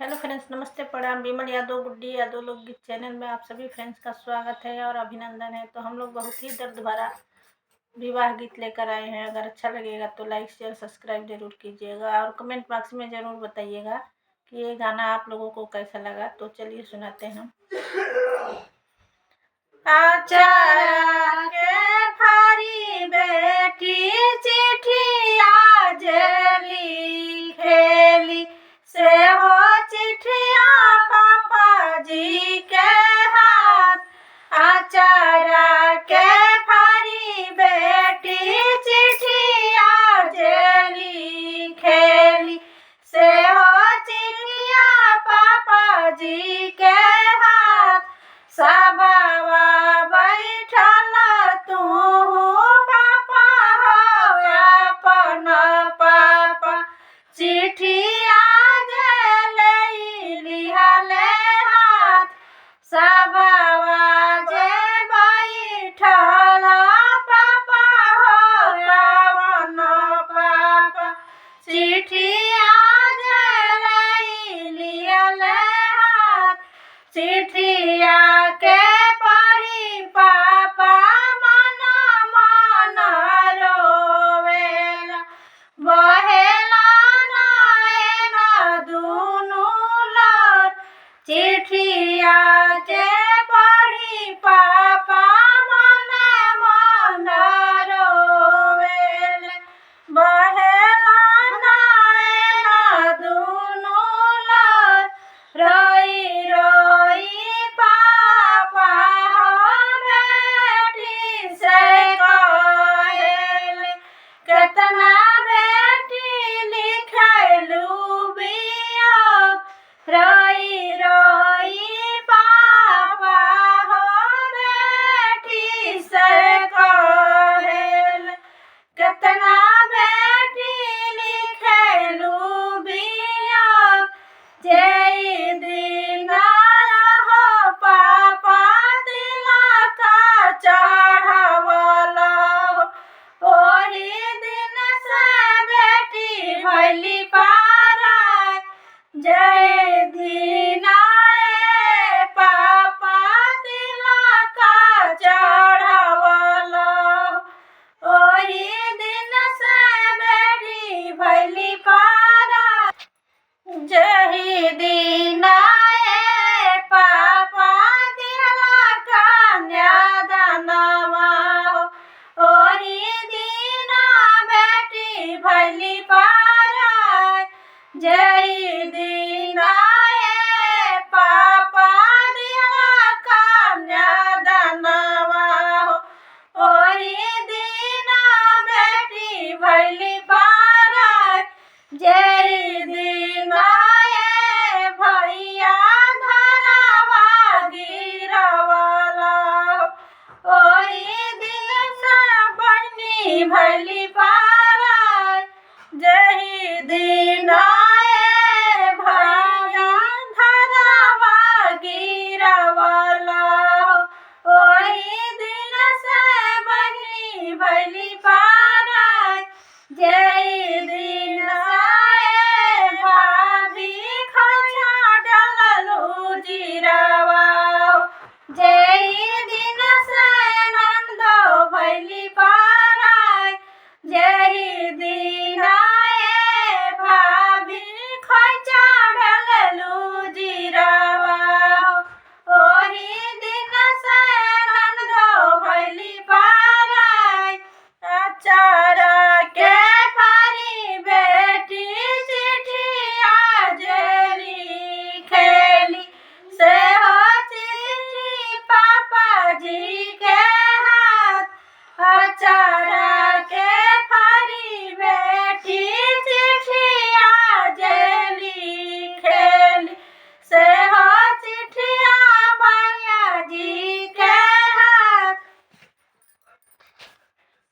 Hello friends, नमस्ते, प्रणाम। विमल यादव, गुड्डी यादव लोकगीत चैनल में आप सभी फ्रेंड्स का स्वागत है और अभिनंदन है। तो हम लोग बहुत ही दर्द भरा विवाह गीत लेकर आए हैं। अगर अच्छा लगेगा तो लाइक शेयर सब्सक्राइब जरूर कीजिएगा और कमेंट बॉक्स में ज़रूर बताइएगा कि ये गाना आप लोगों को कैसा लगा। तो चलिए सुनाते हैं। आचारा के फारी बेटी चिट्ठी आज लिखेली से हो चिट्ठिया पापा जी के हाथ। आचारा के फारी बेटी चिट्ठी आज लिखेली से हो चिट्ठिया पापा जी के हाथ। सबावा बैठल तू पापा हो अपन पापा चिट्ठिया लिहले हाथ। सबावा जे बैठल पापा हो अपन पापा चिट्ठिया लिहले हाथ। चिट्ठिया के पढ़ी पापा मन मन रोवेला बहेला नैना दुनू लर। चिट्ठिया के पढ़ी पापा मन मन रोवेला बहेला नैना दुनू लर। रोई रोई पापा हो बेटी से कहेले केतना बेटी लिखलू बियोग। रोई रोई पापा हो बेटी से कहेले केतना बेटी लिखलू बियोग। जय दीना रहो पापा तिलक चढ़वला ओही दिन से बेटी भैली पारा। जय दीना पापा तिलक चढ़वला ओही दिन से बेटी भैली पारा। जही दीना पापा दिला कन्यादानवा ओही दीना बेटी भैली पारा। जय